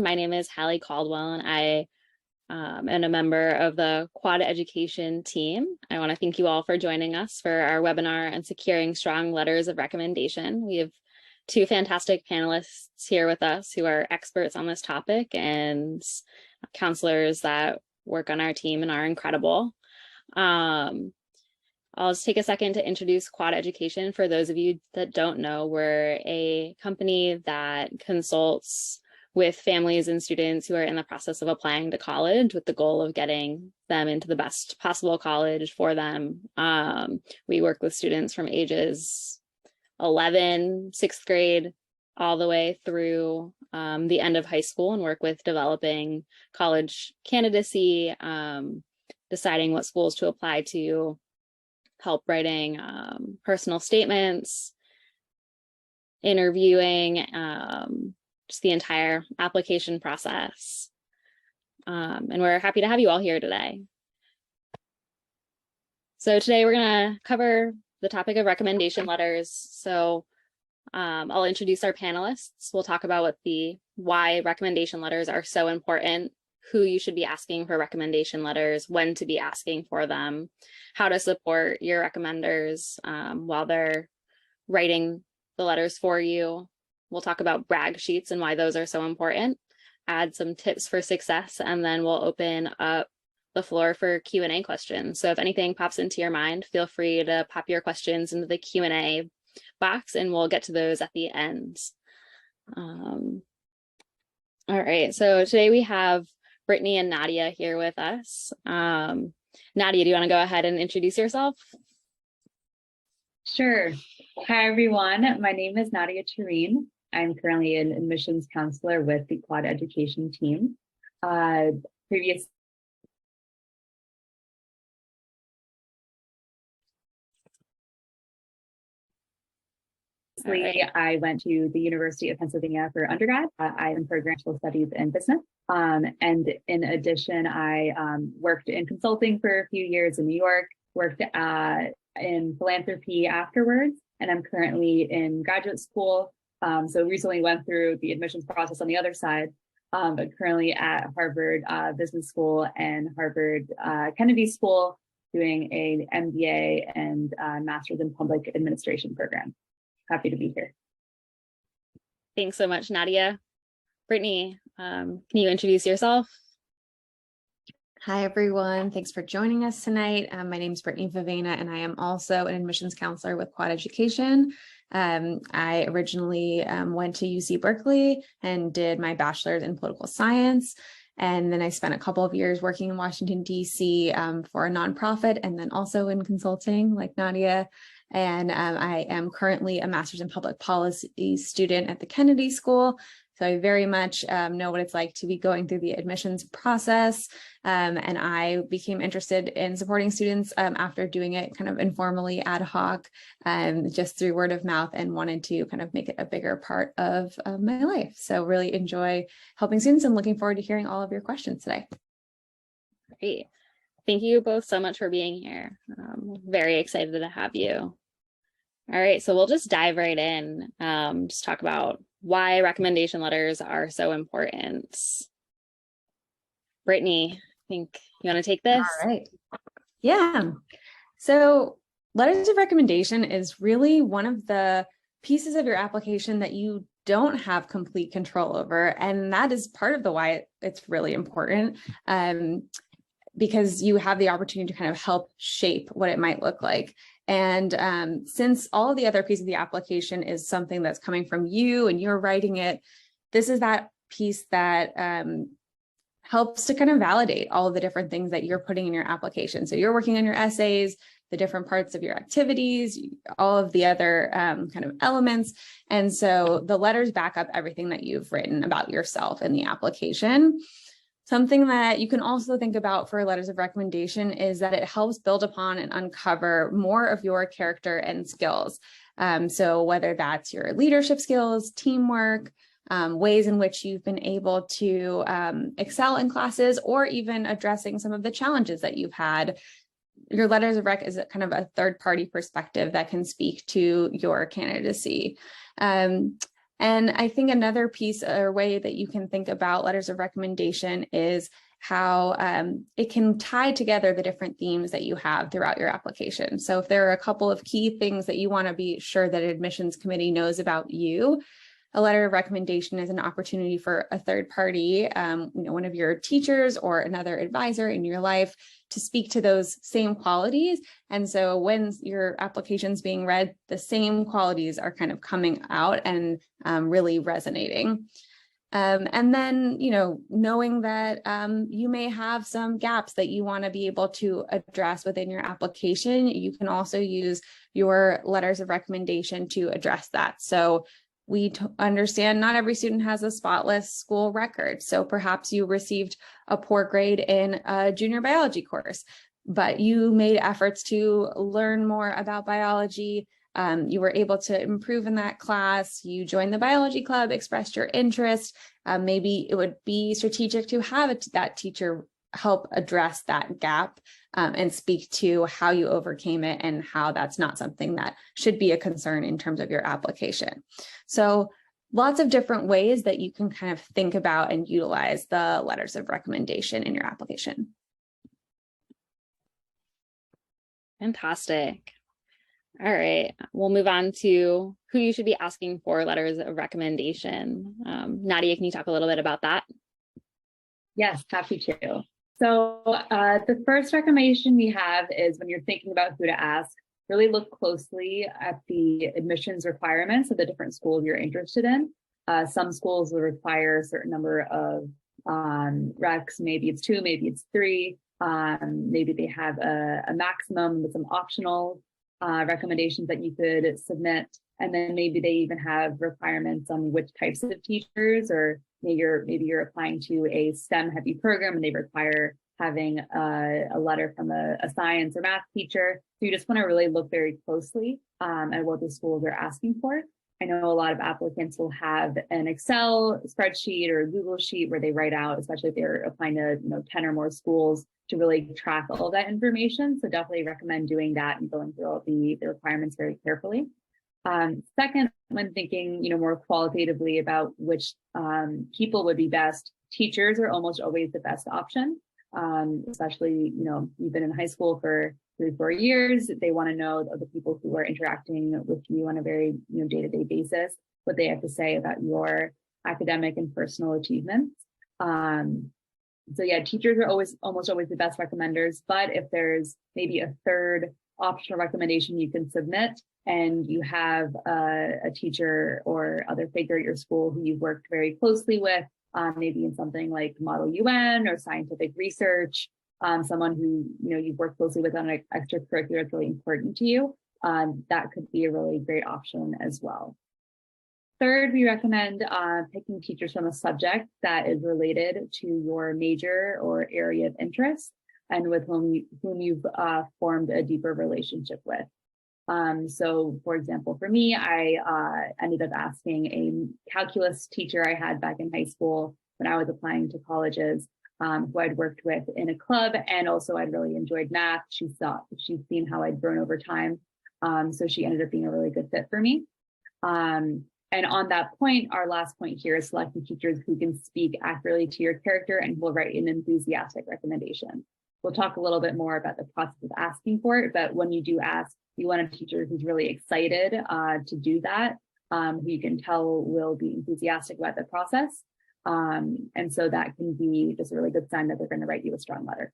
My name is Hallie Caldwell, and I am a member of the Quad Education team. I want to thank you all for joining us for our webinar on securing strong letters of recommendation. We have two fantastic panelists here with us who are experts on this topic and counselors that work on our team and are incredible. I'll just take a second to introduce Quad Education. For those of you that don't know, we're a company that consults with families and students who are in the process of applying to college with the goal of getting them into the best possible college for them. We work with students from ages 11, 6th grade, all the way through the end of high school, and work with developing college candidacy, deciding what schools to apply to, help writing personal statements, interviewing, just the entire application process. And we're happy to have you all here today. So today we're going to cover the topic of recommendation letters. So I'll introduce our panelists. We'll talk about why recommendation letters are so important, who you should be asking for recommendation letters, when to be asking for them, how to support your recommenders while they're writing the letters for you. We'll talk about brag sheets and why those are so important, add some tips for success, and then we'll open up the floor for Q&A questions. So if anything pops into your mind, feel free to pop your questions into the Q&A box and we'll get to those at the end. All right, so today we have Brittany and Nadia here with us. Nadia, do you want to go ahead and introduce yourself? Sure. Hi, everyone. My name is Nadia Tareen. I'm currently an admissions counselor with the Quad Education team. Previously, I went to the University of Pennsylvania for undergrad. I am for graduate studies in business. And in addition, I worked in consulting for a few years in New York, worked in philanthropy afterwards, and I'm currently in graduate school. So recently went through the admissions process on the other side, but currently at Harvard Business School and Harvard Kennedy School doing an MBA and Master's in Public Administration program. Happy to be here. Thanks so much, Nadia. Brittany, can you introduce yourself? Hi, everyone. Thanks for joining us tonight. My name is Brittany Vivena, and I am also an admissions counselor with Quad Education. I originally went to UC Berkeley and did my bachelor's in political science. And then I spent a couple of years working in Washington, D.C. For a nonprofit, and then also in consulting like Nadia. And I am currently a master's in public policy student at the Kennedy School. So I very much know what it's like to be going through the admissions process. And I became interested in supporting students after doing it kind of informally, ad hoc, just through word of mouth, and wanted to kind of make it a bigger part of my life. So really enjoy helping students and looking forward to hearing all of your questions today. Great. Thank you both so much for being here. Very excited to have you. All right, so we'll just dive right in, just talk about why recommendation letters are so important. Brittany, I think you want to take this? All right. Yeah. So letters of recommendation is really one of the pieces of your application that you don't have complete control over. And that is part of the why it's really important, because you have the opportunity to kind of help shape what it might look like. And since all of the other pieces of the application is something that's coming from you and you're writing it, this is that piece that helps to kind of validate all of the different things that you're putting in your application. So you're working on your essays, the different parts of your activities, all of the other kind of elements. And so the letters back up everything that you've written about yourself in the application. Something that you can also think about for letters of recommendation is that it helps build upon and uncover more of your character and skills. So whether that's your leadership skills, teamwork, ways in which you've been able to excel in classes, or even addressing some of the challenges that you've had. Your letters of rec is kind of a third-party perspective that can speak to your candidacy. And I think another piece or way that you can think about letters of recommendation is how it can tie together the different themes that you have throughout your application. So if there are a couple of key things that you want to be sure that admissions committee knows about you, a letter of recommendation is an opportunity for a third party, one of your teachers or another advisor in your life to speak to those same qualities. And so when your application's being read, the same qualities are kind of coming out and really resonating. And then, knowing that you may have some gaps that you want to be able to address within your application, you can also use your letters of recommendation to address that. So we understand not every student has a spotless school record. So perhaps you received a poor grade in a junior biology course, but you made efforts to learn more about biology. You were able to improve in that class. You joined the biology club, expressed your interest. Maybe it would be strategic to have that teacher help address that gap and speak to how you overcame it and how that's not something that should be a concern in terms of your application. So lots of different ways that you can kind of think about and utilize the letters of recommendation in your application. Fantastic. All right, we'll move on to who you should be asking for letters of recommendation. Nadia, can you talk a little bit about that? Yes, happy to. So the first recommendation we have is when you're thinking about who to ask, really look closely at the admissions requirements of the different schools you're interested in. Some schools will require a certain number of recs, maybe it's 2, maybe it's 3, maybe they have a maximum with some optional recommendations that you could submit. And then maybe they even have requirements on which types of teachers, or maybe you're applying to a STEM heavy program and they require having a letter from a science or math teacher. So you just want to really look very closely at what the schools are asking for. I know a lot of applicants will have an Excel spreadsheet or a Google sheet where they write out, especially if they're applying to 10 or more schools, to really track all of that information. So definitely recommend doing that and going through all the requirements very carefully. Second, when thinking, more qualitatively about which people would be best, teachers are almost always the best option. Especially, you've been in high school for 3-4 years. They want to know the people who are interacting with you on a very, day-to-day basis, what they have to say about your academic and personal achievements. So yeah, teachers are almost always the best recommenders, but if there's maybe a third optional recommendation you can submit, and you have a teacher or other figure at your school who you've worked very closely with, maybe in something like Model UN or scientific research, someone who you've worked closely with on an extracurricular that's really important to you, that could be a really great option as well. Third, we recommend picking teachers from a subject that is related to your major or area of interest and with whom you've formed a deeper relationship with. So for example, for me, I ended up asking a calculus teacher I had back in high school when I was applying to colleges, who I'd worked with in a club, and also I'd really enjoyed math. She's seen how I'd grown over time. So she ended up being a really good fit for me. And on that point, our last point here is selecting teachers who can speak accurately to your character and who will write an enthusiastic recommendation. We'll talk a little bit more about the process of asking for it, but when you do ask, you want a teacher who's really excited to do that, who you can tell will be enthusiastic about the process. And so that can be just a really good sign that they're going to write you a strong letter.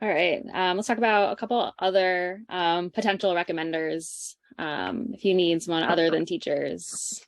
All right, let's talk about a couple other potential recommenders if you need someone other than teachers.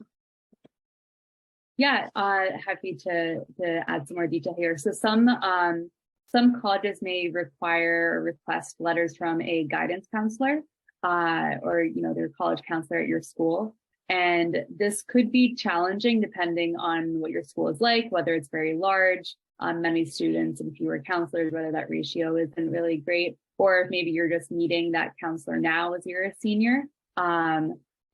Yeah, happy to add some more detail here. So some colleges may require or request letters from a guidance counselor or their college counselor at your school. And this could be challenging depending on what your school is like, whether it's very large, many students and fewer counselors, whether that ratio isn't really great, or if maybe you're just meeting that counselor now as you're a senior.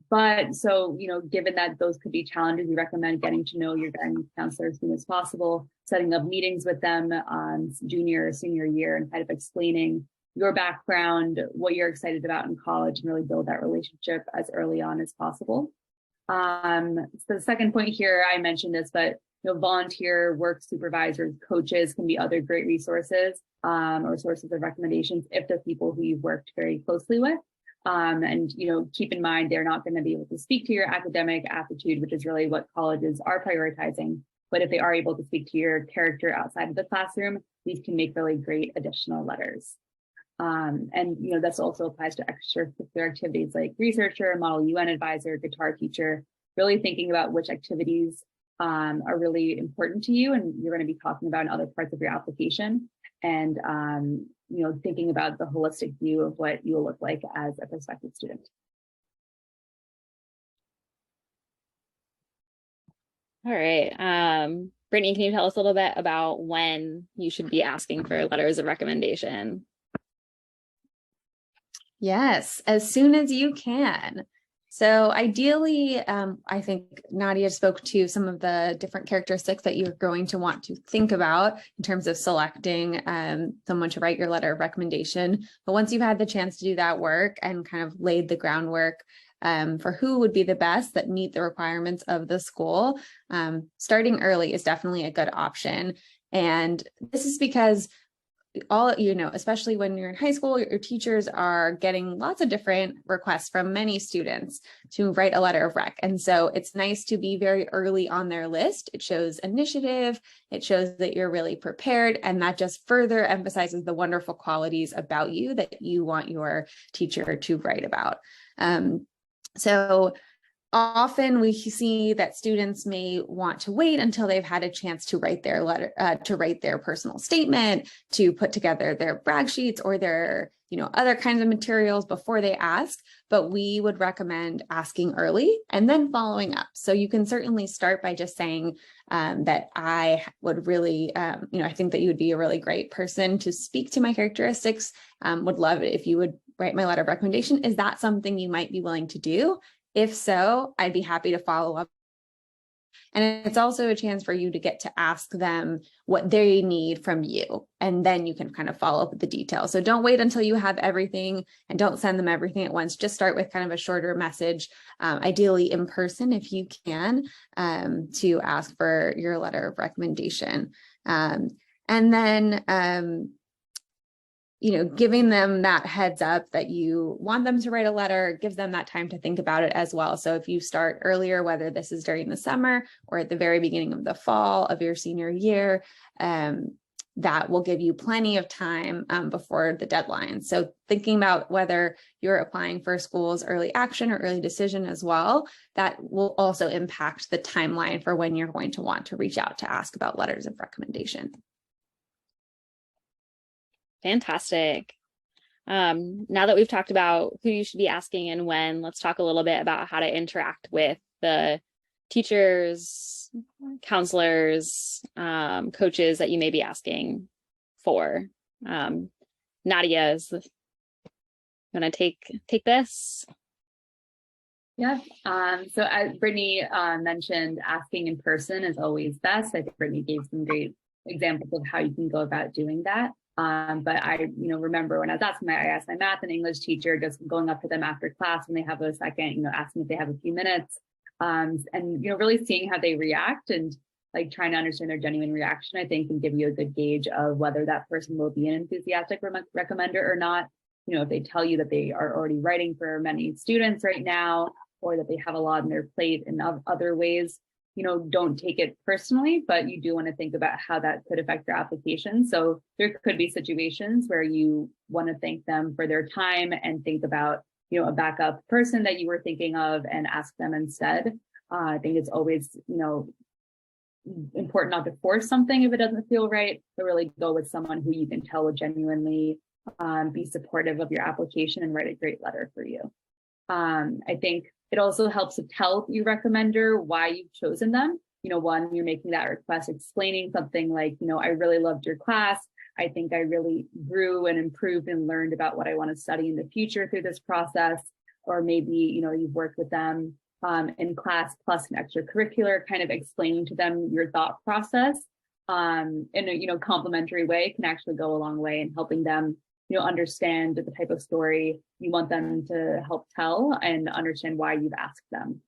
But so, given that those could be challenges, we recommend getting to know your guidance counselor as soon as possible, setting up meetings with them on junior or senior year and kind of explaining your background, what you're excited about in college, and really build that relationship as early on as possible. So the second point here, I mentioned this, but volunteer work supervisors, coaches can be other great resources or sources of recommendations if they're people who you've worked very closely with. And keep in mind, they're not going to be able to speak to your academic aptitude, which is really what colleges are prioritizing. But if they are able to speak to your character outside of the classroom, these can make really great additional letters. And this also applies to extracurricular activities like researcher, model UN advisor, guitar teacher, really thinking about which activities are really important to you and you're going to be talking about in other parts of your application. And thinking about the holistic view of what you will look like as a prospective student. All right. Brittany, can you tell us a little bit about when you should be asking for letters of recommendation? Yes, as soon as you can. So ideally, I think Nadia spoke to some of the different characteristics that you're going to want to think about in terms of selecting someone to write your letter of recommendation. But once you've had the chance to do that work and kind of laid the groundwork for who would be the best that meet the requirements of the school, starting early is definitely a good option. And this is because especially when you're in high school, your teachers are getting lots of different requests from many students to write a letter of rec. And so it's nice to be very early on their list. It shows initiative, it shows that you're really prepared, and that just further emphasizes the wonderful qualities about you that you want your teacher to write about. So often we see that students may want to wait until they've had a chance to write their letter, to write their personal statement, to put together their brag sheets or their, other kinds of materials before they ask. But we would recommend asking early and then following up. So you can certainly start by just saying that I would really, I think that you would be a really great person to speak to my characteristics. Would love it if you would write my letter of recommendation. Is that something you might be willing to do? If so, I'd be happy to follow up. And it's also a chance for you to get to ask them what they need from you. And then you can kind of follow up with the details. So don't wait until you have everything and don't send them everything at once. Just start with kind of a shorter message, ideally in person if you can, to ask for your letter of recommendation. And then, giving them that heads up that you want them to write a letter gives them that time to think about it as well. So if you start earlier, whether this is during the summer or at the very beginning of the fall of your senior year, that will give you plenty of time before the deadline. So thinking about whether you're applying for schools early action or early decision as well, that will also impact the timeline for when you're going to want to reach out to ask about letters of recommendation. Fantastic. Now that we've talked about who you should be asking and when, let's talk a little bit about how to interact with the teachers, counselors, coaches that you may be asking for. Nadia is going to take this. Yeah. So as Brittany mentioned, asking in person is always best. I think Brittany gave some great examples of how you can go about doing that. But I, remember when I was asking I asked my math and English teacher, just going up to them after class when they have a second, asking if they have a few minutes, and, really seeing how they react and like trying to understand their genuine reaction, I think can give you a good gauge of whether that person will be an enthusiastic recommender or not. If they tell you that they are already writing for many students right now, or that they have a lot on their plate in other ways, don't take it personally, but you do want to think about how that could affect your application. So there could be situations where you want to thank them for their time and think about, a backup person that you were thinking of and ask them instead. I think it's always, important not to force something if it doesn't feel right, but really go with someone who you can tell will genuinely be supportive of your application and write a great letter for you. I think it also helps to tell your recommender why you've chosen them. One, you're making that request, explaining something like, I really loved your class. I think I really grew and improved and learned about what I want to study in the future through this process. or maybe, you've worked with them in class plus an extracurricular, kind of explaining to them your thought process in a complimentary way can actually go a long way in helping them understand the type of story you want them to help tell and understand why you've asked them.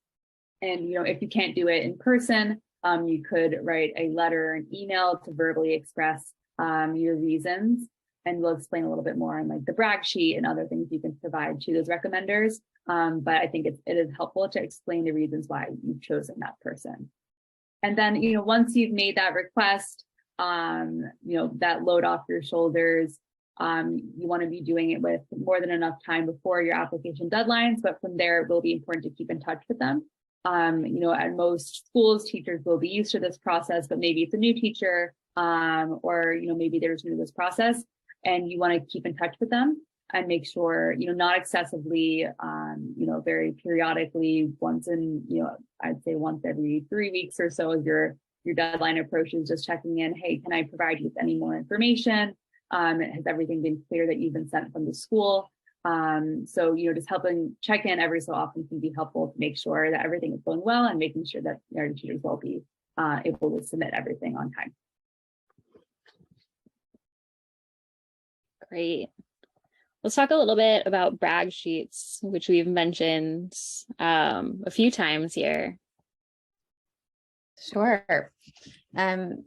And if you can't do it in person, you could write a letter or an email to verbally express your reasons, and we'll explain a little bit more on like the brag sheet and other things you can provide to those recommenders. But I think it is helpful to explain the reasons why you've chosen that person. And then, once you've made that request, that load off your shoulders, you want to be doing it with more than enough time before your application deadlines, but from there, it will be important to keep in touch with them. At most schools, teachers will be used to this process, but maybe it's a new teacher, or, maybe they're just new to this process, and you want to keep in touch with them and make sure, not excessively, very periodically, once in, I'd say once every 3 weeks or so as your deadline approaches, just checking in, hey, can I provide you with any more information? Has everything been clear that you've been sent from the school? So, just helping check in every so often can be helpful to make sure that everything is going well and making sure that your teachers will be able to submit everything on time. Great. Let's talk a little bit about brag sheets, which we've mentioned a few times here. Sure.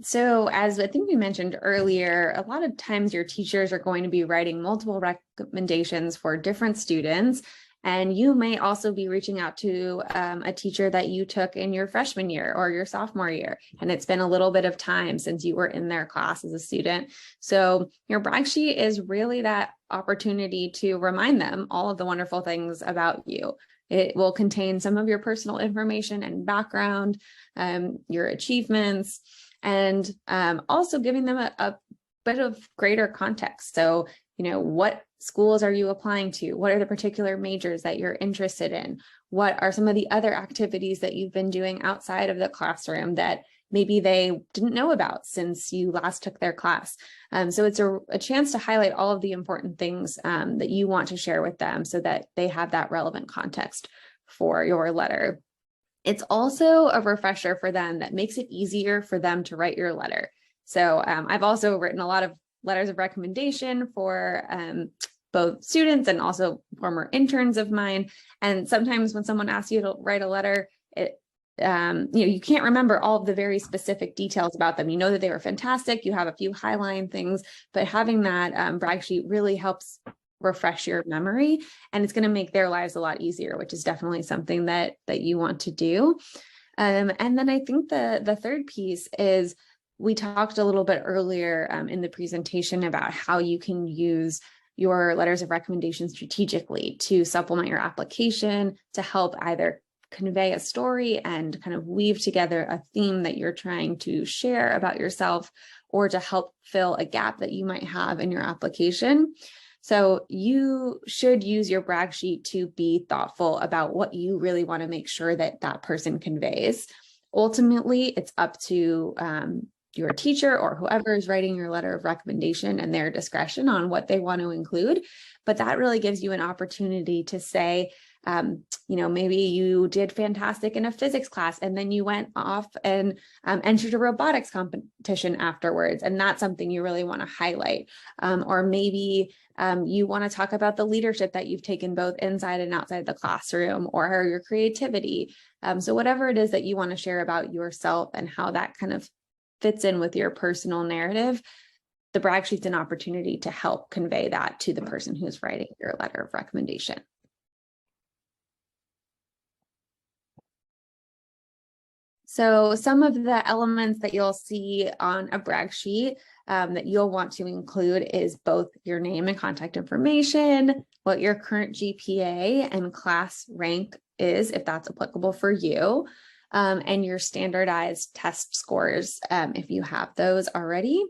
So as I think we mentioned earlier, a lot of times your teachers are going to be writing multiple recommendations for different students, and you may also be reaching out to a teacher that you took in your freshman year or your sophomore year, and it's been a little bit of time since you were in their class as a student. So your brag sheet is really that opportunity to remind them all of the wonderful things about you. It will contain some of your personal information and background, your achievements, and also giving them a bit of greater context. So, what schools are you applying to? What are the particular majors that you're interested in? What are some of the other activities that you've been doing outside of the classroom that maybe they didn't know about since you last took their class? So it's a chance to highlight all of the important things that you want to share with them so that they have that relevant context for your letter. It's also a refresher for them that makes it easier for them to write your letter. So I've also written a lot of letters of recommendation for both students and also former interns of mine. And sometimes when someone asks you to write a letter, you can't remember all of the very specific details about them. You know that they were fantastic. You have a few highline things, but having that brag sheet really helps refresh your memory, and it's going to make their lives a lot easier, which is definitely something that you want to do. And then I think the third piece is, we talked a little bit earlier in the presentation about how you can use your letters of recommendation strategically to supplement your application, to help either convey a story and kind of weave together a theme that you're trying to share about yourself, or to help fill a gap that you might have in your application. So you should use your brag sheet to be thoughtful about what you really want to make sure that that person conveys. Ultimately, it's up to your teacher or whoever is writing your letter of recommendation and their discretion on what they want to include. But that really gives you an opportunity to say, maybe you did fantastic in a physics class and then you went off and entered a robotics competition afterwards. And that's something you really want to highlight. Or maybe you want to talk about the leadership that you've taken both inside and outside the classroom, or your creativity. So whatever it is that you want to share about yourself and how that kind of fits in with your personal narrative, the brag sheet's an opportunity to help convey that to the person who's writing your letter of recommendation. So some of the elements that you'll see on a brag sheet that you'll want to include is both your name and contact information, what your current GPA and class rank is, if that's applicable for you, and your standardized test scores, if you have those already.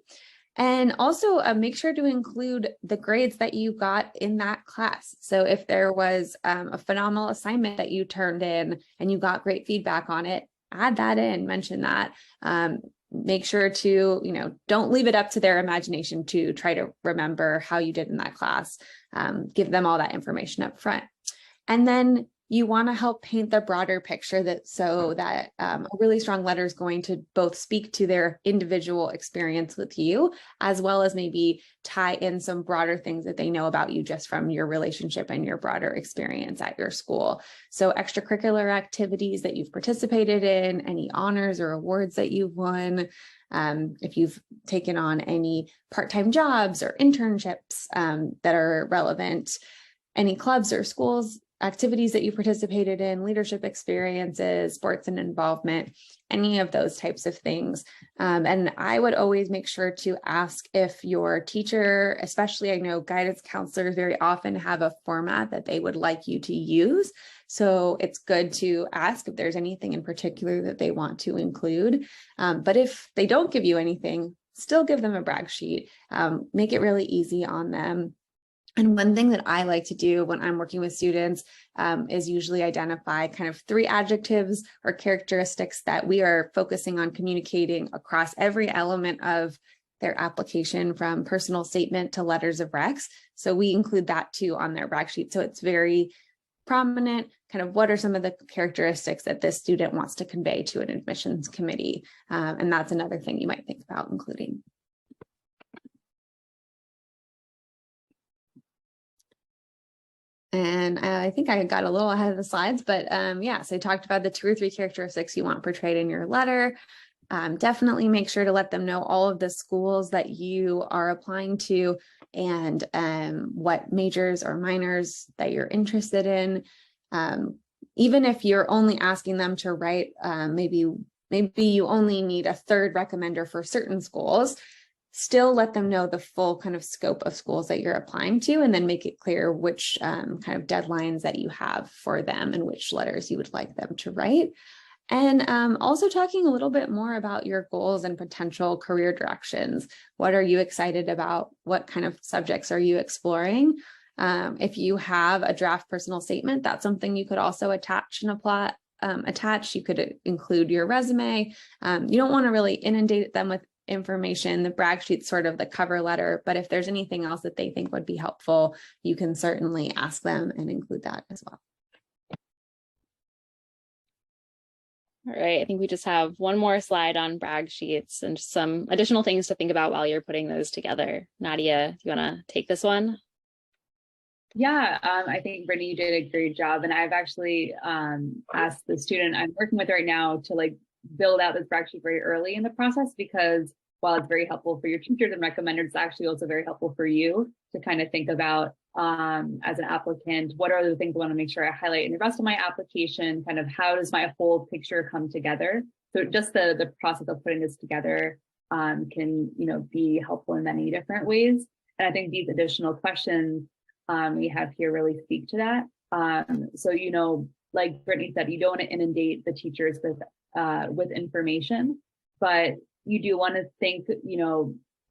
And also make sure to include the grades that you got in that class. So if there was a phenomenal assignment that you turned in and you got great feedback on it, add that in, mention that. Make sure to, don't leave it up to their imagination to try to remember how you did in that class. Give them all that information up front. And then you want to help paint the broader picture so that a really strong letter is going to both speak to their individual experience with you, as well as maybe tie in some broader things that they know about you just from your relationship and your broader experience at your school. So extracurricular activities that you've participated in, any honors or awards that you've won, if you've taken on any part-time jobs or internships that are relevant, any clubs or schools activities that you participated in, leadership experiences, sports and involvement, any of those types of things. And I would always make sure to ask if your teacher, especially I know guidance counselors very often have a format that they would like you to use. So it's good to ask if there's anything in particular that they want to include. But if they don't give you anything, still give them a brag sheet, make it really easy on them. And one thing that I like to do when I'm working with students is usually identify kind of 3 adjectives or characteristics that we are focusing on communicating across every element of their application, from personal statement to letters of recs. So we include that too on their brag sheet. So it's very prominent, kind of what are some of the characteristics that this student wants to convey to an admissions committee. And that's another thing you might think about including. And I think I got a little ahead of the slides, but yeah, so I talked about the 2 or 3 characteristics you want portrayed in your letter. Definitely make sure to let them know all of the schools that you are applying to and what majors or minors that you're interested in. Even if you're only asking them to write, maybe you only need a 3rd recommender for certain schools, still let them know the full kind of scope of schools that you're applying to, and then make it clear which kind of deadlines that you have for them and which letters you would like them to write. And also talking a little bit more about your goals and potential career directions. What are you excited about? What kind of subjects are you exploring? If you have a draft personal statement, that's something you could also attach and apply. You could include your resume. You don't want to really inundate them with information. The brag sheet's sort of the cover letter, but if there's anything else that they think would be helpful, you can certainly ask them and include that as well. All right, I think we just have one more slide on brag sheets and just some additional things to think about while you're putting those together. Nadia, do you want to take this one? Yeah, I think Brittany, you did a great job. And I've actually asked the student I'm working with right now to build out this brag sheet very early in the process, because while it's very helpful for your teachers and recommenders, it's actually also very helpful for you to kind of think about as an applicant, what are the things I want to make sure I highlight in the rest of my application, kind of how does my whole picture come together. So just the process of putting this together can be helpful in many different ways. And I think these additional questions we have here really speak to that. So, like Brittany said, you don't want to inundate the teachers with information, but you do want to think,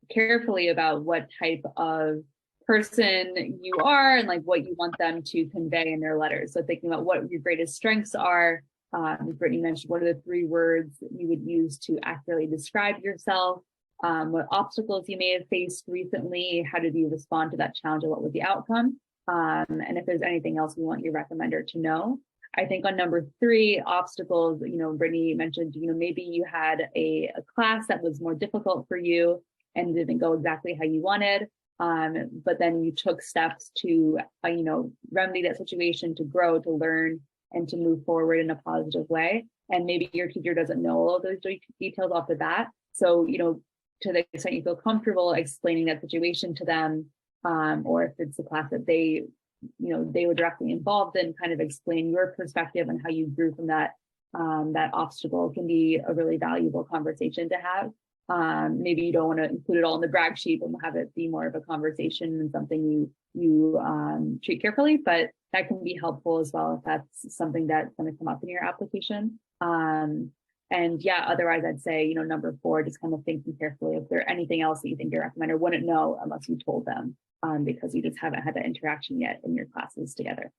carefully about what type of person you are and what you want them to convey in their letters. So thinking about what your greatest strengths are. Brittany mentioned, what are the 3 words you would use to accurately describe yourself? What obstacles you may have faced recently, how did you respond to that challenge, and what was the outcome? And if there's anything else you want your recommender to know. I think on number 3, obstacles, Brittany mentioned, maybe you had a class that was more difficult for you and didn't go exactly how you wanted, but then you took steps to, remedy that situation, to grow, to learn, and to move forward in a positive way. And maybe your teacher doesn't know all of those details off the bat. So, to the extent you feel comfortable explaining that situation to them, or if it's a class that they were directly involved in, kind of explain your perspective and how you grew from that obstacle can be a really valuable conversation to have. Maybe you don't want to include it all in the brag sheet and have it be more of a conversation and something you treat carefully, but that can be helpful as well if that's something that's going to come up in your application. And yeah, otherwise I'd say, number 4, just kind of thinking carefully if there's anything else that you think your recommender wouldn't know unless you told them, because you just haven't had that interaction yet in your classes together.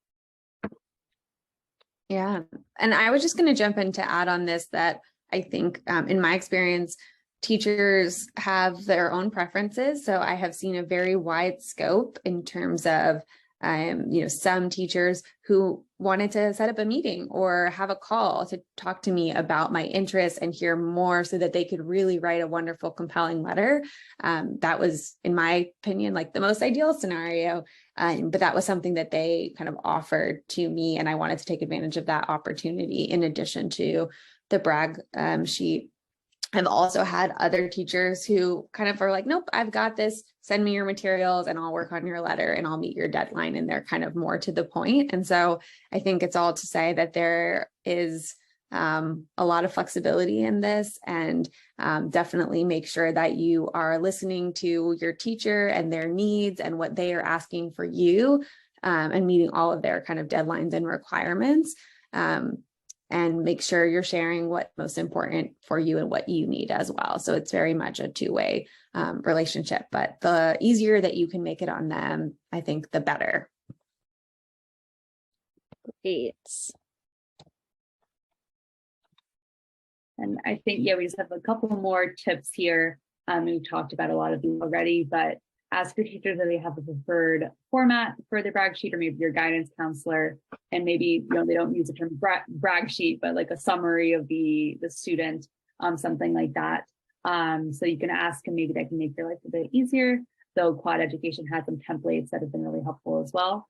Yeah, and I was just going to jump in to add on this that I think in my experience, teachers have their own preferences. So I have seen a very wide scope in terms of some teachers who wanted to set up a meeting or have a call to talk to me about my interests and hear more so that they could really write a wonderful, compelling letter. That was, in my opinion, like the most ideal scenario. But that was something that they kind of offered to me, and I wanted to take advantage of that opportunity in addition to the brag sheet. I've also had other teachers who kind of are like, nope, I've got this, send me your materials and I'll work on your letter and I'll meet your deadline. And they're kind of more to the point. And so I think it's all to say that there is a lot of flexibility in this, and definitely make sure that you are listening to your teacher and their needs and what they are asking for you, and meeting all of their kind of deadlines and requirements. And make sure you're sharing what's most important for you and what you need as well. So it's very much a two-way relationship, but the easier that you can make it on them, I think the better. Great. And I think, we just have a couple more tips here. We've talked about a lot of these already, but ask your teachers if they have a preferred format for the brag sheet, or maybe your guidance counselor, and maybe they don't use the term brag sheet, but like a summary of the student, something like that. So you can ask, and maybe that can make your life a bit easier. Though Quad Education has some templates that have been really helpful as well.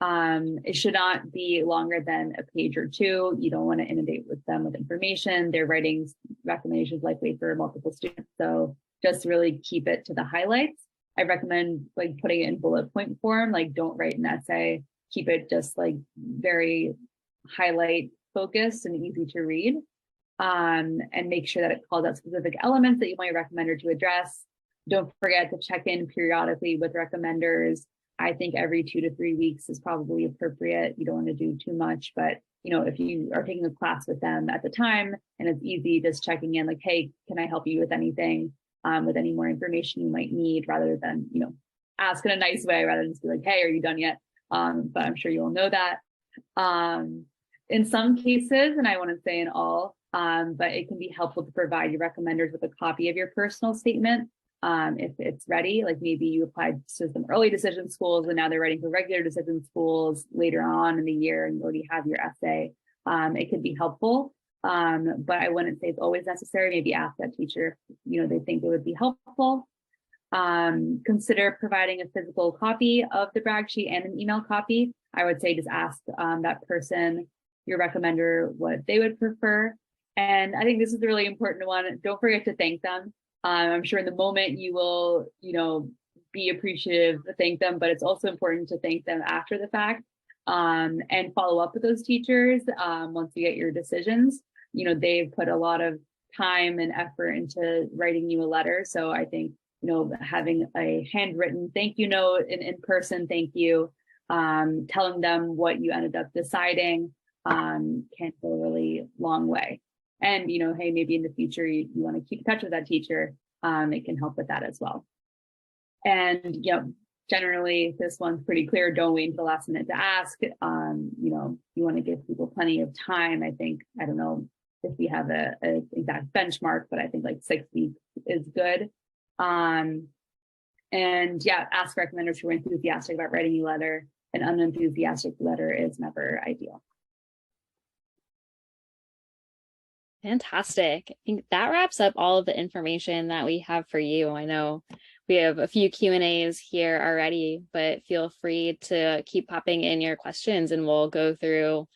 It should not be longer than a page or two. You don't want to inundate them with information. They're writing recommendations likely for multiple students, so just really keep it to the highlights. I recommend putting it in bullet point form. Don't write an essay. Keep it just very highlight focused and easy to read. And make sure that it calls out specific elements that you want your recommender to address. Don't forget to check in periodically with recommenders. I think every 2 to 3 weeks is probably appropriate. You don't want to do too much, but if you are taking a class with them at the time and it's easy, just checking in hey, can I help you with anything? With any more information you might need, rather than, ask in a nice way, rather than just be hey, are you done yet? But I'm sure you'll know that. In some cases, and I want to say in all, but it can be helpful to provide your recommenders with a copy of your personal statement. If it's ready, maybe you applied to some early decision schools and now they're writing for regular decision schools later on in the year and you already have your essay. It could be helpful. But I wouldn't say it's always necessary. Maybe ask that teacher, they think it would be helpful. Consider providing a physical copy of the brag sheet and an email copy. I would say just ask that person, your recommender, what they would prefer. And I think this is a really important one. Don't forget to thank them. I'm sure in the moment you will, be appreciative to thank them, but it's also important to thank them after the fact, and follow up with those teachers once you get your decisions. They've put a lot of time and effort into writing you a letter. So I think, having a handwritten thank you note, an in-person thank you, telling them what you ended up deciding can go a really long way. And, hey, maybe in the future you want to keep in touch with that teacher. It can help with that as well. And, generally this one's pretty clear. Don't wait until the last minute to ask. You want to give people plenty of time. I think, I don't know if we have a exact benchmark, but I think 6 weeks is good. And ask recommenders who are enthusiastic about writing a letter. An unenthusiastic letter is never ideal. Fantastic. I think that wraps up all of the information that we have for you. I know we have a few Q&As here already, but feel free to keep popping in your questions and we'll go through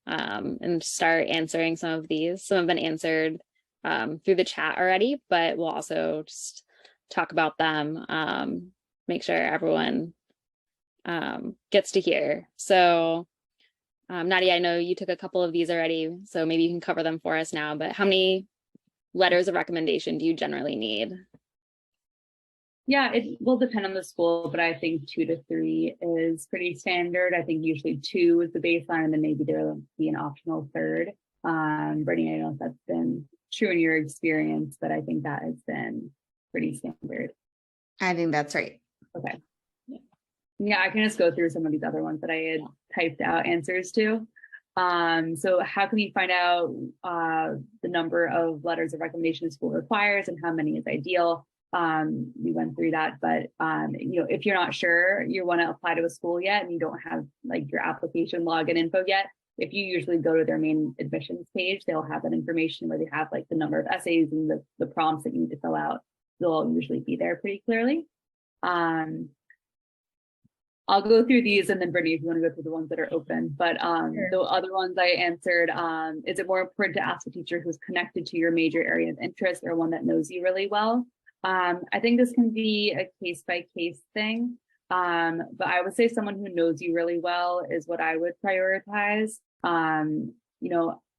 and start answering some of these. Some have been answered through the chat already, but we'll also just talk about them, make sure everyone gets to hear. So Nadia, I know you took a couple of these already, so maybe you can cover them for us now, but how many letters of recommendation do you generally need? Yeah, it will depend on the school, but I think 2 to 3 is pretty standard. I think usually 2 is the baseline, and then maybe there will be an optional third. Brittany, I don't know if that's been true in your experience, but I think that has been pretty standard. I think that's right. Okay. Yeah, I can just go through some of these other ones that I had typed out answers to. So how can you find out the number of letters of recommendation a school requires and how many is ideal? We went through that, but if you're not sure you want to apply to a school yet and you don't have like your application login info yet, if you usually go to their main admissions page, they'll have that information where they have like the number of essays and the prompts that you need to fill out. They'll usually be there pretty clearly. I'll go through these, and then Brittany, if you want to go through the ones that are open. But Sure. the other ones I answered, is it more important to ask a teacher who's connected to your major area of interest or one that knows you really well? I think this can be a case-by-case thing. But I would say someone who knows you really well is what I would prioritize.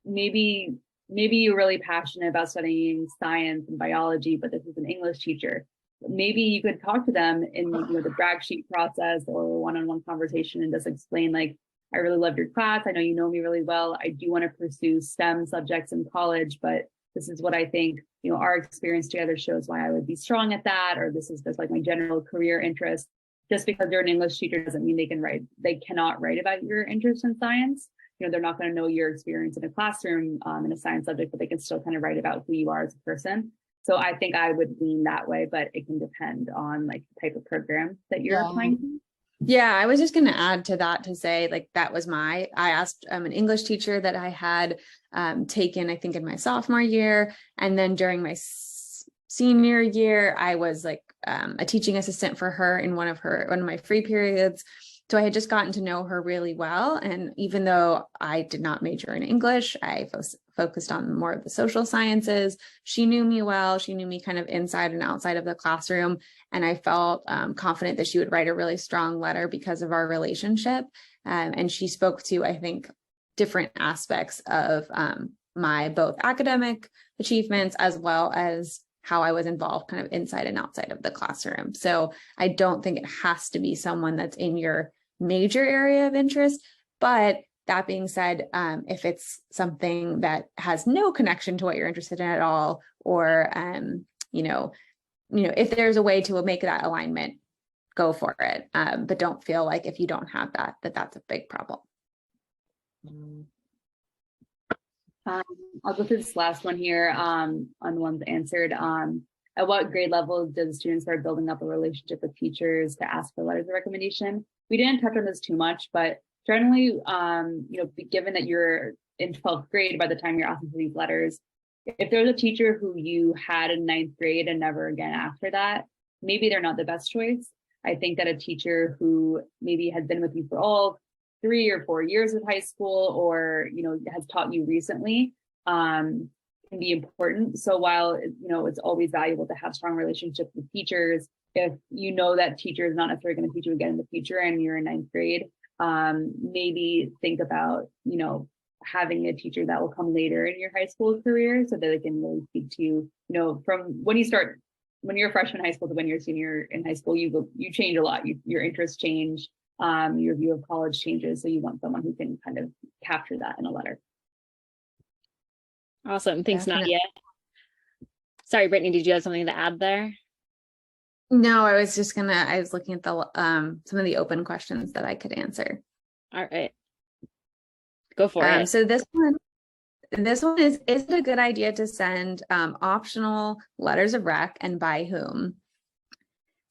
Maybe you're really passionate about studying science and biology, but this is an English teacher. Maybe you could talk to them in the brag sheet process or one-on-one conversation and just explain, like, I really loved your class. I know you know me really well. I do want to pursue STEM subjects in college, but this is what I think, our experience together shows why I would be strong at that, or this is just like my general career interest. Just because they're an English teacher doesn't mean they cannot write about your interest in science. They're not going to know your experience in a classroom in a science subject, but they can still kind of write about who you are as a person. So I think I would lean that way, but it can depend on like the type of program that you're applying to. Yeah, I was just going to add to that to say, like, that was I asked an English teacher that I had taken, I think, in my sophomore year. And then during my senior year, I was like a teaching assistant for her in one of my free periods. So I had just gotten to know her really well. And even though I did not major in English, I focused on more of the social sciences. She knew me well. She knew me kind of inside and outside of the classroom. And I felt confident that she would write a really strong letter because of our relationship. And she spoke to, I think, different aspects of my both academic achievements as well as how I was involved kind of inside and outside of the classroom. So I don't think it has to be someone that's in your major area of interest. But that being said, if it's something that has no connection to what you're interested in at all, or, if there's a way to make that alignment, go for it. But don't feel like if you don't have that's a big problem. I'll go through this last one here on the ones answered. At what grade level do the students start building up a relationship with teachers to ask for letters of recommendation? We didn't touch on this too much, but generally, given that you're in 12th grade by the time you're asking for these letters, if there's a teacher who you had in 9th grade and never again after that, maybe they're not the best choice. I think that a teacher who maybe has been with you for all 3 or 4 years of high school, or has taught you recently, can be important. So while it's always valuable to have strong relationships with teachers, if that teacher is not necessarily going to teach you again in the future and you're in 9th grade, maybe think about having a teacher that will come later in your high school career so that they can really speak to you. From when you're a freshman in high school to when you're a senior in high school, you change a lot. Your interests change. Your view of college changes. So you want someone who can kind of capture that in a letter. Awesome. Thanks, Definitely. Nadia. Sorry, Brittany, did you have something to add there? No, I was looking at the some of the open questions that I could answer. All right. Go for it. So this one is it a good idea to send optional letters of rec, and by whom?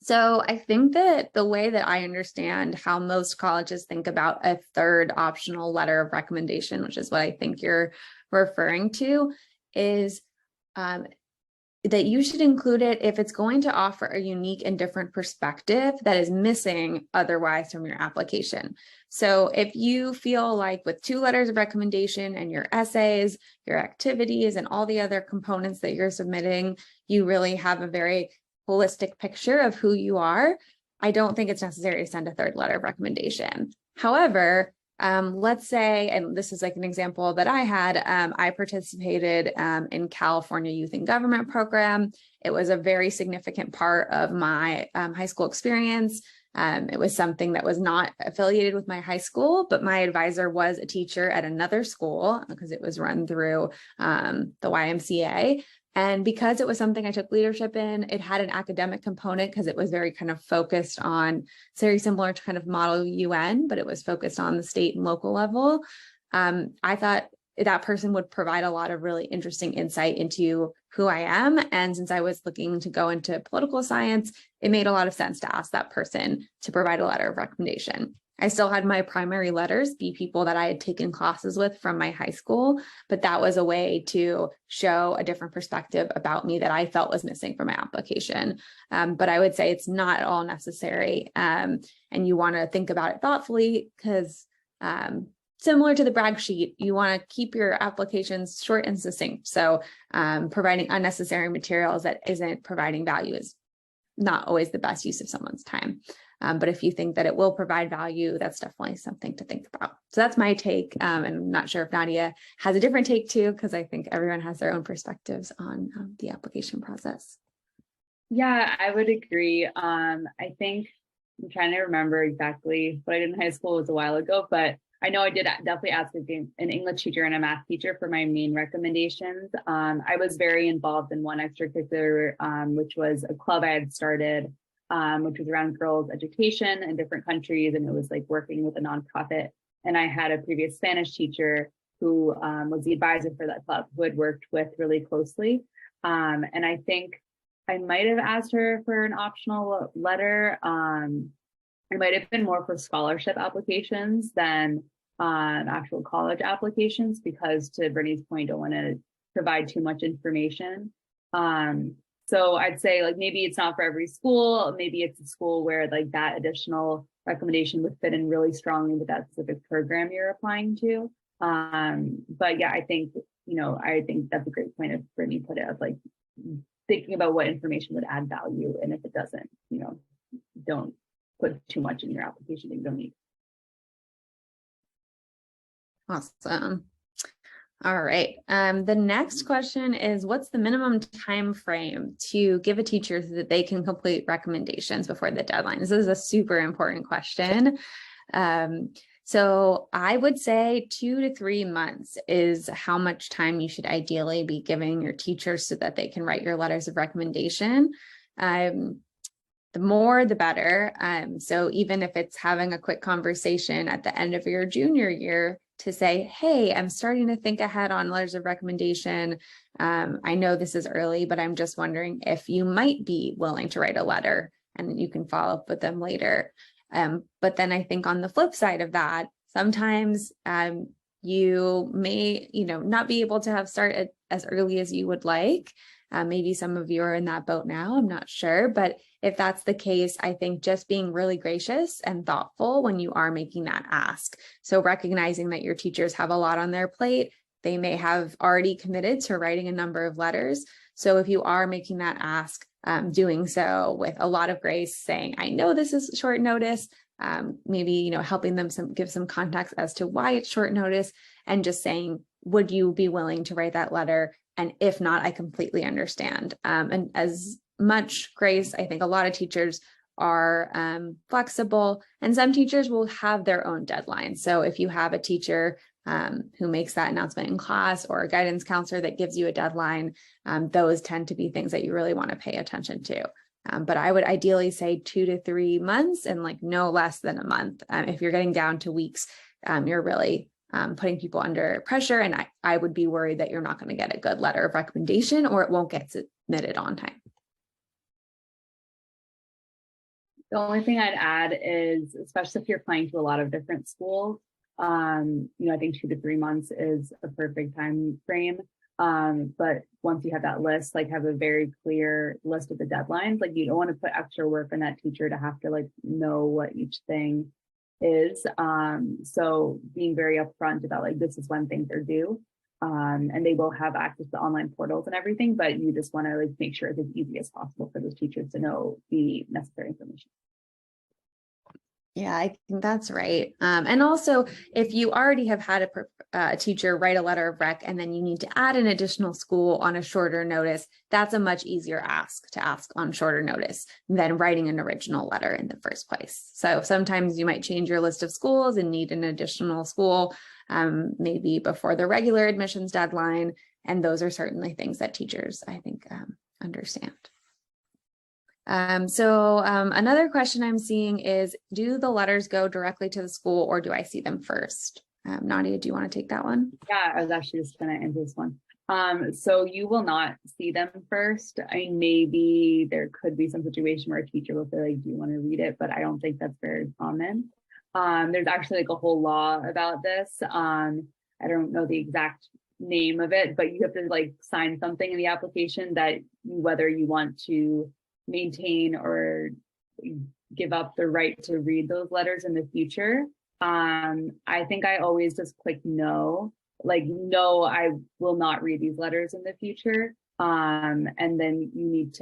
So I think that the way that I understand how most colleges think about a third optional letter of recommendation, which is what I think you're referring to, is that you should include it if it's going to offer a unique and different perspective that is missing otherwise from your application. So if you feel like with 2 letters of recommendation and your essays, your activities, and all the other components that you're submitting, you really have a very holistic picture of who you are, I don't think it's necessary to send a third letter of recommendation. However, let's say, and this is like an example that I had, I participated in California Youth in Government program. It was a very significant part of my high school experience. It was something that was not affiliated with my high school, but my advisor was a teacher at another school because it was run through the YMCA. And because it was something I took leadership in, it had an academic component because it was very kind of focused on, it's very similar to kind of model UN, but it was focused on the state and local level. I thought that person would provide a lot of really interesting insight into who I am. And since I was looking to go into political science, it made a lot of sense to ask that person to provide a letter of recommendation. I still had my primary letters be people that I had taken classes with from my high school, but that was a way to show a different perspective about me that I felt was missing from my application. But I would say it's not at all necessary. And you want to think about it thoughtfully because similar to the brag sheet, you want to keep your applications short and succinct. So providing unnecessary materials that isn't providing value is not always the best use of someone's time. But if you think that it will provide value, that's definitely something to think about. So that's my take. And I'm not sure if Nadia has a different take too, because I think everyone has their own perspectives on the application process. Yeah, I would agree. I think I'm trying to remember exactly what I did in high school. It was a while ago, but I know I did definitely ask an English teacher and a math teacher for my main recommendations. I was very involved in one extracurricular, which was a club I had started, which was around girls' education in different countries. And it was like working with a nonprofit. And I had a previous Spanish teacher who was the advisor for that club, who had worked with really closely. And I think I might have asked her for an optional letter. It might have been more for scholarship applications than actual college applications, because to Brittany's point, don't want to provide too much information. So I'd say like maybe it's not for every school. Maybe it's a school where like that additional recommendation would fit in really strongly with that specific program you're applying to. But yeah, I think that's a great point of Brittany put it, of like thinking about what information would add value, and if it doesn't, don't put too much in your application that you don't need. Awesome. All right. The next question is, what's the minimum time frame to give a teacher so that they can complete recommendations before the deadline? This is a super important question. So I would say 2 to 3 months is how much time you should ideally be giving your teachers so that they can write your letters of recommendation. The more, the better. So even if it's having a quick conversation at the end of your junior year to say, hey, I'm starting to think ahead on letters of recommendation. I know this is early, but I'm just wondering if you might be willing to write a letter, and you can follow up with them later. But then I think on the flip side of that, sometimes you may, not be able to have start as early as you would like. Maybe some of you are in that boat now, I'm not sure. But if that's the case, I think just being really gracious and thoughtful when you are making that ask. So recognizing that your teachers have a lot on their plate, they may have already committed to writing a number of letters. So if you are making that ask, doing so with a lot of grace, saying, I know this is short notice, maybe, helping them give some context as to why it's short notice, and just saying, would you be willing to write that letter? And if not, I completely understand. And as much grace, I think a lot of teachers are flexible, and some teachers will have their own deadlines. So if you have a teacher who makes that announcement in class, or a guidance counselor that gives you a deadline, those tend to be things that you really want to pay attention to. But I would ideally say 2 to 3 months, and like no less than a month. If you're getting down to weeks, you're really putting people under pressure. And I would be worried that you're not going to get a good letter of recommendation, or it won't get submitted on time. The only thing I'd add is, especially if you're applying to a lot of different schools, I think 2 to 3 months is a perfect time frame. But once you have that list, like have a very clear list of the deadlines. Like you don't want to put extra work on that teacher to have to like know what each thing is. So being very upfront about like, this is when things are due. And they will have access to online portals and everything, but you just want to like make sure it's as easy as possible for those teachers to know the necessary information. Yeah, I think that's right. And also, if you already have had a teacher write a letter of rec, and then you need to add an additional school on a shorter notice, that's a much easier ask to ask on shorter notice than writing an original letter in the first place. So sometimes you might change your list of schools and need an additional school, maybe before the regular admissions deadline. And those are certainly things that teachers, I think, understand. Another question I'm seeing is, do the letters go directly to the school, or do I see them first? Nadia, do you want to take that one? Yeah, I was actually just going to answer this one. So you will not see them first. I mean, maybe there could be some situation where a teacher will say, like, do you want to read it? But I don't think that's very common. There's actually like a whole law about this. I don't know the exact name of it, but you have to like sign something in the application that whether you want to maintain or give up the right to read those letters in the future. I think I always just click no, like, no, I will not read these letters in the future. And then you need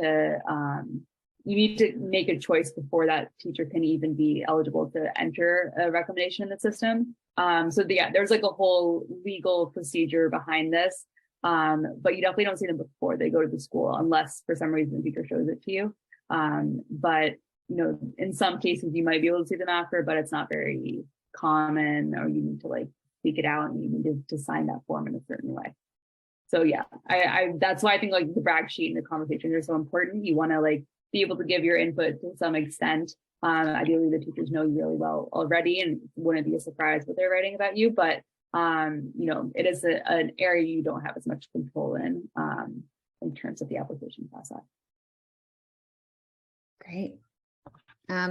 to make a choice before that teacher can even be eligible to enter a recommendation in the system. There's like a whole legal procedure behind this. But you definitely don't see them before they go to the school unless for some reason the teacher shows it to you. But in some cases you might be able to see them after, but it's not very common, or you need to like speak it out and you need to sign that form in a certain way. So yeah, I that's why I think like the brag sheet and the conversations are so important. You want to like be able to give your input to some extent. Ideally the teachers know you really well already and wouldn't be a surprise what they're writing about you, but it is an area you don't have as much control in terms of the application process. Great.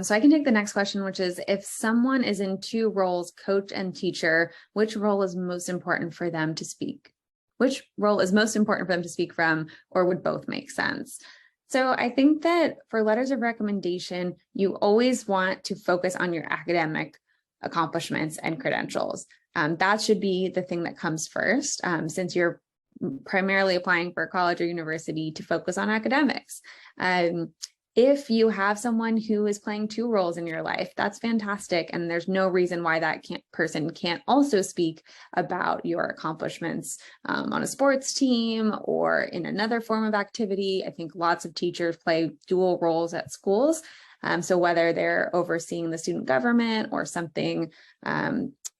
So I can take the next question, which is, if someone is in two roles, coach and teacher, which role is most important for them to speak? Which role is most important for them to speak from, or would both make sense? So I think that for letters of recommendation, you always want to focus on your academic accomplishments and credentials. That should be the thing that comes first, since you're primarily applying for a college or university to focus on academics. If you have someone who is playing two roles in your life, that's fantastic. And there's no reason why that person can't also speak about your accomplishments on a sports team or in another form of activity. I think lots of teachers play dual roles at schools. So whether they're overseeing the student government or something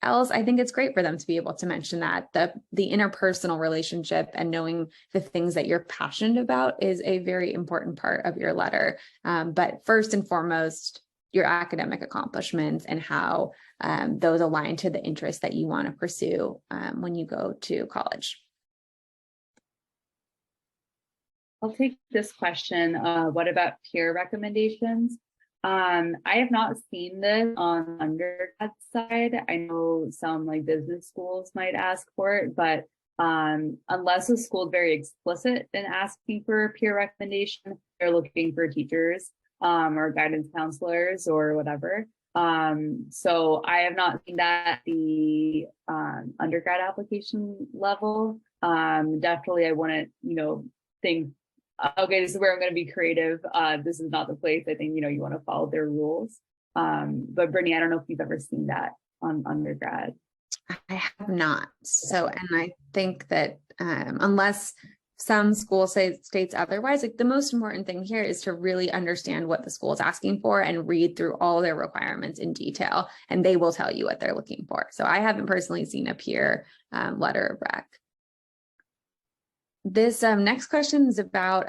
else, I think it's great for them to be able to mention that the interpersonal relationship and knowing the things that you're passionate about is a very important part of your letter. But first and foremost, your academic accomplishments and how those align to the interests that you want to pursue when you go to college. I'll take this question. What about peer recommendations? I have not seen this on undergrad side. I know some like business schools might ask for it, but unless a school is very explicit in asking for a peer recommendation, they're looking for teachers or guidance counselors or whatever. So I have not seen that at the undergrad application level. Definitely I wouldn't, think, okay, this is where I'm going to be creative. This is not the place. I think, you want to follow their rules. But Brittany, I don't know if you've ever seen that on undergrad. I have not. So, and I think that unless some school states otherwise, like the most important thing here is to really understand what the school is asking for and read through all their requirements in detail, and they will tell you what they're looking for. So I haven't personally seen a peer letter of rec. This next question is about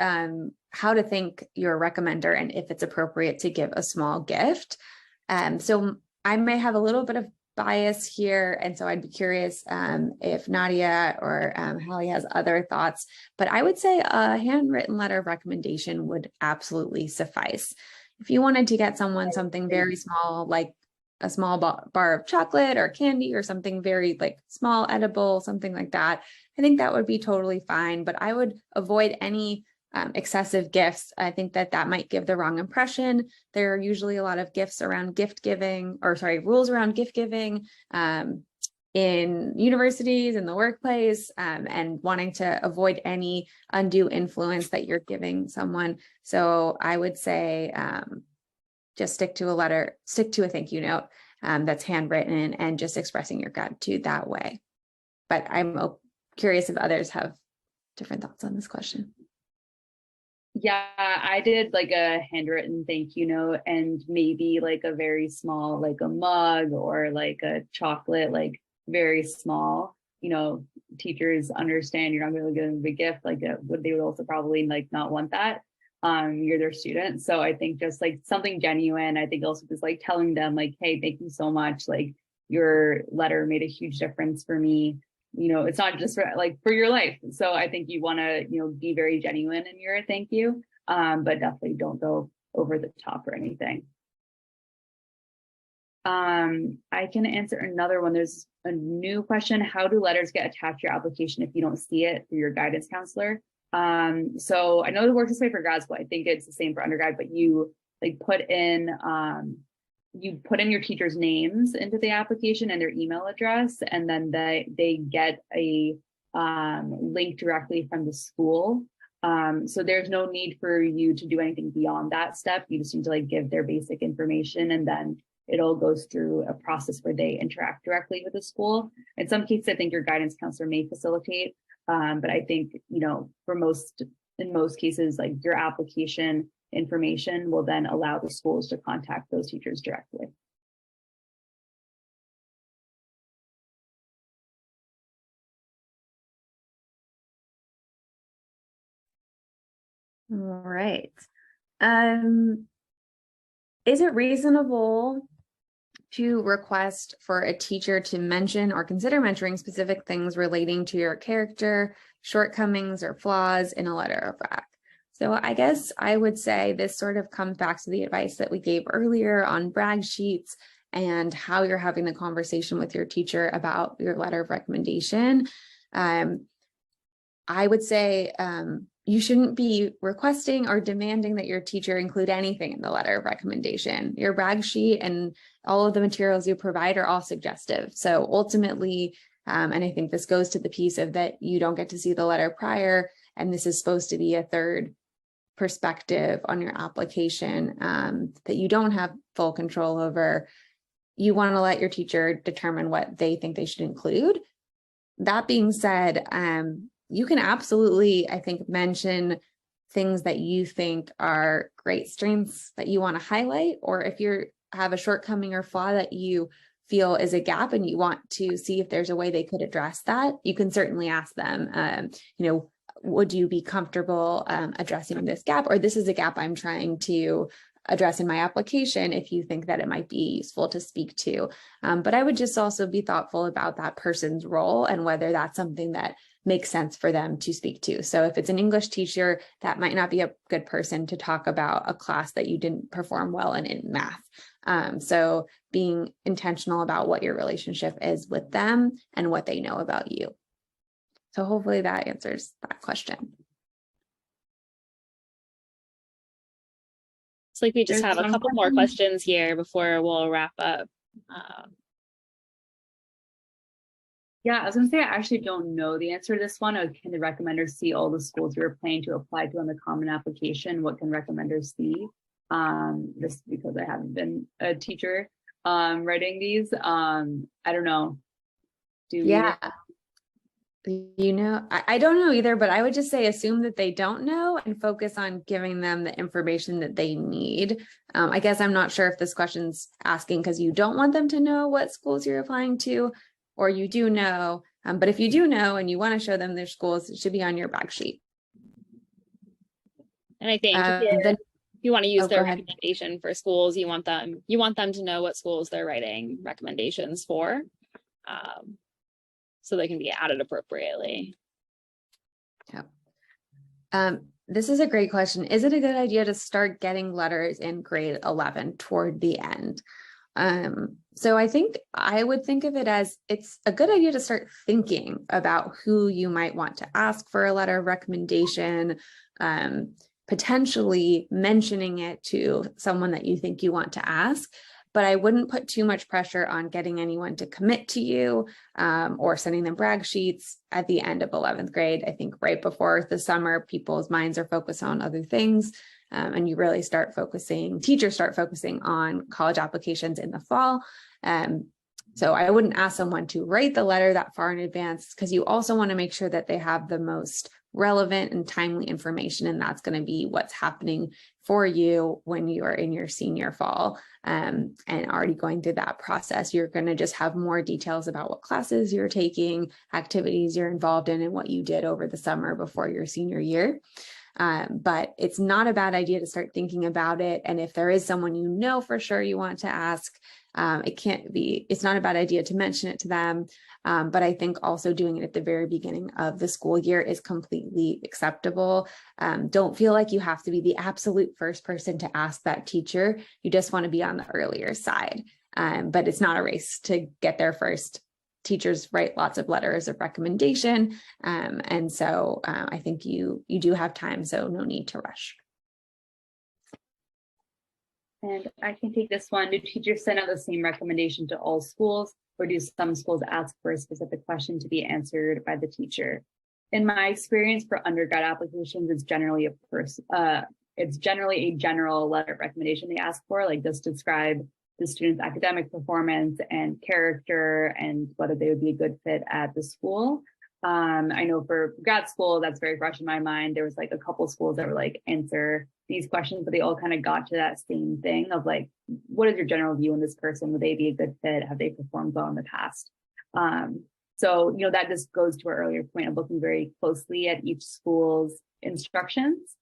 how to thank your recommender and if it's appropriate to give a small gift. So I may have a little bit of bias here, and so I'd be curious if Nadia or Hallie has other thoughts, but I would say a handwritten letter of recommendation would absolutely suffice. If you wanted to get someone something very small, like a small bar of chocolate or candy or something very like small, edible, something like that, I think that would be totally fine, but I would avoid any excessive gifts. I think that might give the wrong impression. There are usually a lot of rules around gift giving in universities, in the workplace, and wanting to avoid any undue influence that you're giving someone. So I would say just stick to a thank you note that's handwritten and just expressing your gratitude that way. But I'm curious if others have different thoughts on this question. Yeah, I did like a handwritten thank you note and maybe like a very small, like a mug or like a chocolate, like very small. Teachers understand you're not going to give them a big gift. Like they would also probably like not want that. You're their student. So I think just like something genuine. I think also just like telling them like, hey, thank you so much. Like your letter made a huge difference for me. it's not just for your life. So I think you want to, be very genuine in your thank you, but definitely don't go over the top or anything. I can answer another one. There's a new question. How do letters get attached to your application if you don't see it through your guidance counselor? So I know it works this way for grad school. I think it's the same for undergrad, but you put in your teachers' names into the application and their email address, and then they get a link directly from the school. So there's no need for you to do anything beyond that step. You just need to give their basic information, and then it all goes through a process where they interact directly with the school. In some cases, I think your guidance counselor may facilitate, but I think, in most cases, your application information will then allow the schools to contact those teachers directly. All right. Is it reasonable to request for a teacher to mention or consider mentioning specific things relating to your character, shortcomings, or flaws in a letter of rec? So I guess I would say this sort of comes back to the advice that we gave earlier on brag sheets and how you're having the conversation with your teacher about your letter of recommendation. I would say you shouldn't be requesting or demanding that your teacher include anything in the letter of recommendation. Your brag sheet and all of the materials you provide are all suggestive. So ultimately, and I think this goes to the piece of that you don't get to see the letter prior, and this is supposed to be a third perspective on your application that you don't have full control over. You want to let your teacher determine what they think they should include. That being said, you can absolutely, I think, mention things that you think are great strengths that you want to highlight, or if you have a shortcoming or flaw that you feel is a gap and you want to see if there's a way they could address that, you can certainly ask them, would you be comfortable addressing this gap, or this is a gap I'm trying to address in my application if you think that it might be useful to speak to. But I would just also be thoughtful about that person's role and whether that's something that makes sense for them to speak to. So if it's an English teacher, that might not be a good person to talk about a class that you didn't perform well in math. So being intentional about what your relationship is with them and what they know about you. So hopefully that answers that question. It's like we just have a couple more questions here before we'll wrap up. Yeah, I was going to say, I actually don't know the answer to this one. Can the recommenders see all the schools you're planning to apply to on the common application? What can recommenders see? This because I haven't been a teacher writing these. I don't know. I don't know either, but I would just say assume that they don't know and focus on giving them the information that they need. I guess I'm not sure if this question's asking because you don't want them to know what schools you're applying to, or you do know, but if you do know and you want to show them their schools, it should be on your brag sheet. And I think if you want to use their recommendation for schools, you want them to know what schools they're writing recommendations for, so they can be added appropriately. Yeah. This is a great question. Is it a good idea to start getting letters in grade 11 toward the end? So I think I would think of it as it's a good idea to start thinking about who you might want to ask for a letter of recommendation, potentially mentioning it to someone that you think you want to ask. But I wouldn't put too much pressure on getting anyone to commit to you or sending them brag sheets at the end of 11th grade. I think right before the summer, people's minds are focused on other things. And you really teachers start focusing on college applications in the fall. So I wouldn't ask someone to write the letter that far in advance, because you also want to make sure that they have the most relevant and timely information. And that's going to be what's happening for you when you are in your senior fall and already going through that process. You're going to just have more details about what classes you're taking, activities you're involved in, and what you did over the summer before your senior year. But it's not a bad idea to start thinking about it. And if there is someone you know for sure you want to ask, It's not a bad idea to mention it to them. But I think also doing it at the very beginning of the school year is completely acceptable. Don't feel like you have to be the absolute first person to ask that teacher. You just want to be on the earlier side. But it's not a race to get there first. Teachers write lots of letters of recommendation. And so I think you do have time, so no need to rush. And I can take this one. Do teachers send out the same recommendation to all schools, or do some schools ask for a specific question to be answered by the teacher? In my experience for undergrad applications, it's generally a general letter of recommendation they ask for, like just describe the student's academic performance and character and whether they would be a good fit at the school. I know for grad school, that's very fresh in my mind. There was like a couple schools that were like, answer these questions, but they all kind of got to that same thing of like, what is your general view on this person? Would they be a good fit? Have they performed well in the past? So, that just goes to our earlier point of looking very closely at each school's instructions,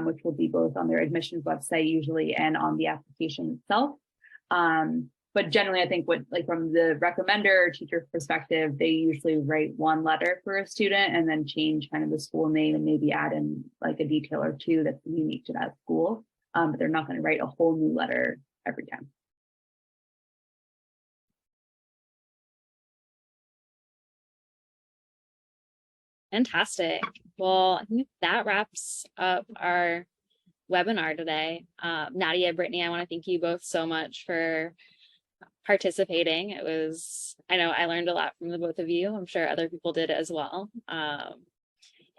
which will be both on their admissions website usually and on the application itself. But generally, I think from the recommender or teacher perspective, they usually write one letter for a student and then change kind of the school name and maybe add in like a detail or two that's unique to that school. But they're not going to write a whole new letter every time. Fantastic. Well, I think that wraps up our webinar today. Nadia, Brittany, I want to thank you both so much for participating. I know I learned a lot from the both of you. I'm sure other people did as well.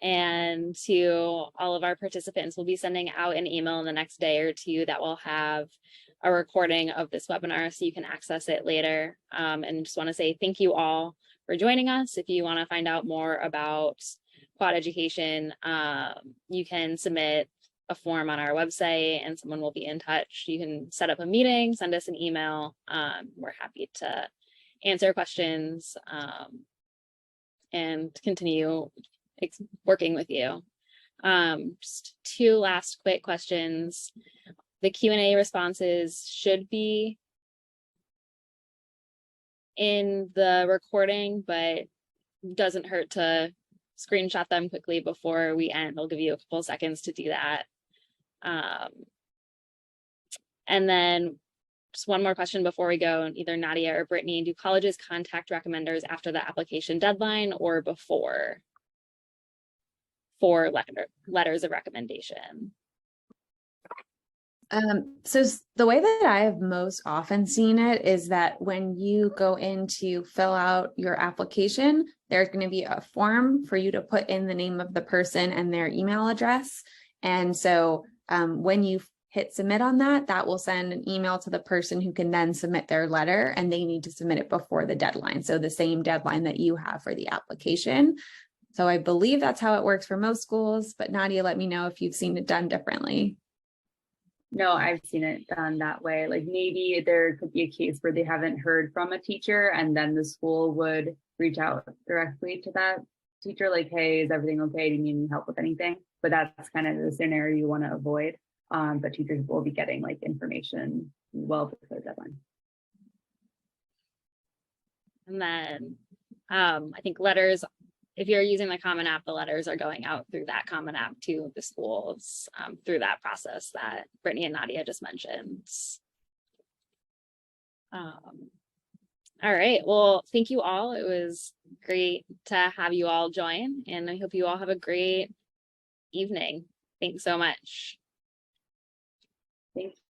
And to all of our participants, we'll be sending out an email in the next day or two that will have a recording of this webinar so you can access it later. And just want to say thank you all for joining us. If you want to find out more about quad education, you can submit a form on our website and someone will be in touch. You can set up a meeting, send us an email. We're happy to answer questions and continue working with you. Just two last quick questions. The Q&A responses should be in the recording, but doesn't hurt to screenshot them quickly before we end. I'll give you a couple seconds to do that. And then just one more question before we go, either Nadia or Brittany, do colleges contact recommenders after the application deadline or before for letters of recommendation? So the way that I have most often seen it is that when you go in to fill out your application, there's going to be a form for you to put in the name of the person and their email address. And so when you hit submit on that, that will send an email to the person who can then submit their letter, and they need to submit it before the deadline. So the same deadline that you have for the application. So I believe that's how it works for most schools, but Nadia, let me know if you've seen it done differently. No, I've seen it done that way. Like maybe there could be a case where they haven't heard from a teacher and then the school would reach out directly to that teacher, like, hey, is everything okay? Do you need any help with anything? But that's kind of the scenario you want to avoid. But teachers will be getting like information well before the deadline. And then I think letters, if you're using the Common App, the letters are going out through that Common App to the schools through that process that Brittany and Nadia just mentioned. All right, well, thank you all. It was great to have you all join, and I hope you all have a great evening. Thanks so much. Thank you.